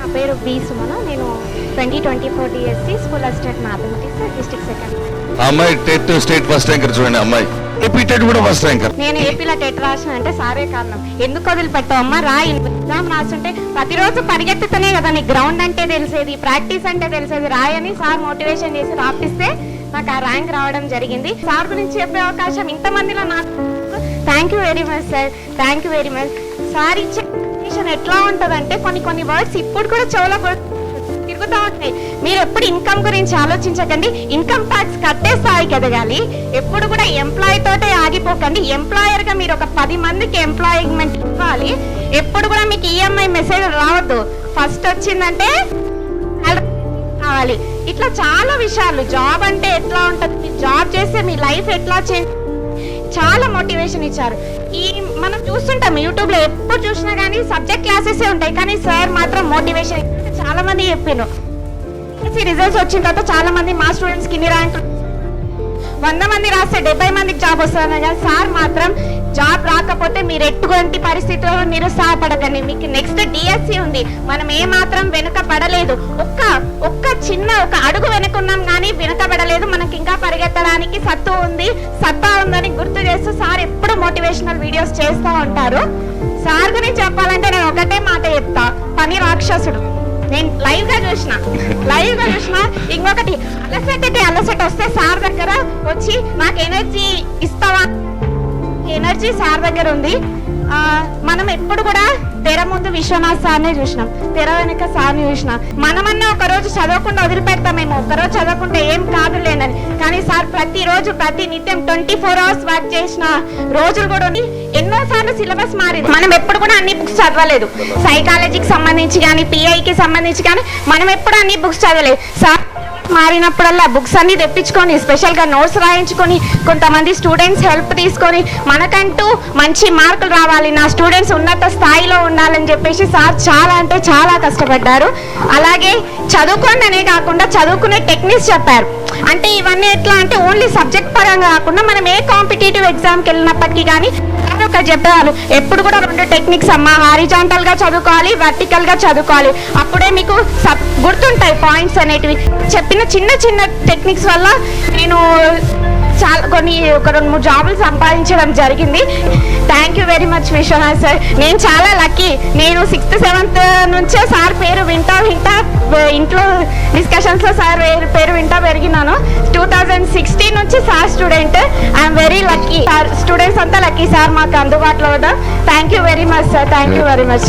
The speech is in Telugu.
నా పేరు బి సుమన. నేను 2024 DSC school assistant mathematics district second. అమ్మాయి టెట్ స్టేట్ ఫస్ట్ ర్యాంకర్ చూడండి. అమ్మాయి ఏపీ టెట్ కూడా ఫస్ట్ ర్యాంకర్. నేను ఏపీలో టెట్ రాసిన అంటే సారే కారణం. ఎందుకు వదిలిపెట్టావు అమ్మ, రా ఎగ్జామ్ రాస్తుంటే ప్రతిరోజు పరిగెత్తుతూనే కదా నీకు గ్రౌండ్ అంటే తెలిసేది, ప్రాక్టీస్ అంటే తెలిసేది. రాయని సార్ మోటివేషన్ చేసి రాపిస్తే నాకు ఆ ర్యాంక్ రావడం జరిగింది. సార్ గురించి చెప్పే అవకాశం ఇంతమందిలో నాకు thank you very much sir, thank you very much. Sir ఇచ్చే ఎట్లా ఉంటుందంటే కొన్ని వర్డ్స్ ఇప్పుడు కూడా చెవులో తిరుగుతూ ఉంటాయి. మీరు ఎప్పుడు ఇన్కమ్ గురించి ఆలోచించకండి, ఇన్కమ్ ట్యాక్స్ కట్టే స్థాయికి ఎదగాలి. ఎప్పుడు కూడా ఎంప్లాయీ తోటే ఆగిపోకండి. ఎంప్లాయర్ గా మీరు ఒక 10 మందికి ఎంప్లాయ్మెంట్ ఇవ్వాలి. ఎప్పుడు కూడా మీకు ఈఎంఐ మెసేజ్ రావద్దు. ఫస్ట్ వచ్చిందంటే కావాలి. ఇట్లా చాలా విషయాలు. జాబ్ అంటే ఎట్లా ఉంటుంది, మీరు జాబ్ చేస్తే మీ లైఫ్ ఎట్లా చాలా మోటివేషన్ ఇచ్చారు. ఈ మనం చూస్తుంటాం యూట్యూబ్ లో, ఎప్పుడు చూసినా కానీ సబ్జెక్ట్ క్లాసెస్ ఉంటాయి, కానీ సార్ మాత్రం మోటివేషన్ చాలా మంది చెప్పాను. రిజల్ట్స్ వచ్చిన తర్వాత చాలా మంది మా స్టూడెంట్స్ కి ఇన్ని ర్యాంకులు 100 మంది రాస్తే 70 మందికి జాబ్ వస్తుంది కానీ సార్ మాత్రం జాబ్ రాకపోతే మీరు ఎటువంటి పరిస్థితుల్లో నిరుత్సాహపడకండి. మీకు నెక్స్ట్ డిఎస్సి ఉంది. మనం ఏ మాత్రం వెనుక పడలేదు. ఒక్క చిన్న అడుగు వెనుకున్నాం కానీ వెనుకబడలేదు. మనకి ఇంకా పరిగెత్తడానికి సత్తా ఉందని గుర్తు చేస్తూ సార్ ఎప్పుడు మోటివేషనల్ వీడియోస్ చేస్తూ ఉంటారు. సార్ గురించి చెప్పాలంటే నేను ఒకటే మాట చెప్తా, పని రాక్షసుడు. నేను లైవ్ గా చూసిన. ఇంకొకటి అలసట వస్తే సార్ దగ్గర వచ్చి నాకు ఎనర్జీ ఇస్తావా, ఎనర్జీ సార్ దగ్గర ఉంది. మనం ఎప్పుడు కూడా తెర ముందు విశ్వనాథ్ సార్నే చూసినాం, తెర వెనుక సార్ని చూసినాం. మనమన్నా ఒకరోజు చదవకుండా వదిలిపెడతామేమో, ఒకరోజు చదవకుంటే ఏం కాదులేనని. కానీ సార్ ప్రతి నిత్యం 24 అవర్స్ వర్క్ చేసిన రోజులు కూడా ఎన్నోసార్లు సిలబస్ మారింది. మనం ఎప్పుడు కూడా అన్ని బుక్స్ చదవలేదు. సైకాలజీకి సంబంధించి కానీ పిఐకి సంబంధించి కానీ మనం ఎప్పుడు అన్ని బుక్స్ చదవలేదు. సార్ మారినప్పుడల్లా బుక్స్ అన్ని తెప్పించుకొని స్పెషల్ గా నోట్స్ రాయించుకొని కొంతమంది స్టూడెంట్స్ హెల్ప్ తీసుకొని మనకంటూ మంచి మార్కులు రావాలి, నా స్టూడెంట్స్ ఉన్నత స్థాయిలో ఉండాలని చెప్పేసి సార్ చాలా అంటే చాలా కష్టపడ్డారు. అలాగే చదువుకోండి అనే కాకుండా చదువుకునే టెక్నిక్స్ చెప్పారు. అంటే ఇవన్నీ ఎట్లా అంటే ఓన్లీ సబ్జెక్ట్ పరంగా కాకుండా మనం ఏ కాంపిటేటివ్ ఎగ్జామ్కి వెళ్ళినప్పటికీ కానీ ఒక చెప్పేవాళ్ళు ఎప్పుడు కూడా 2 టెక్నిక్స్ అమ్మ, హారిజాంటల్ గా చదువుకోవాలి, వర్టికల్ గా చదువుకోవాలి. అప్పుడే మీకు గుర్తుంటాయి పాయింట్స్ అనేటివి. చెప్పిన చిన్న టెక్నిక్స్ వల్ల నేను ఒక 2-3 జాబులు సంపాదించడం జరిగింది. Thank you very much Vishwanath sir. నేను చాలా లక్కీ. నేను 6th 7th నుంచే సార్ పేరు వింటా ఇంట్లో డిస్కషన్స్ లో సార్ పేరు వింటా పెరిగినాను. 2016 నుంచి sir student. I'm very lucky. Students అంతా లక్కీ సార్ మాకు అందుబాటులో ఉండడం. Thank you very much sir, thank you very much.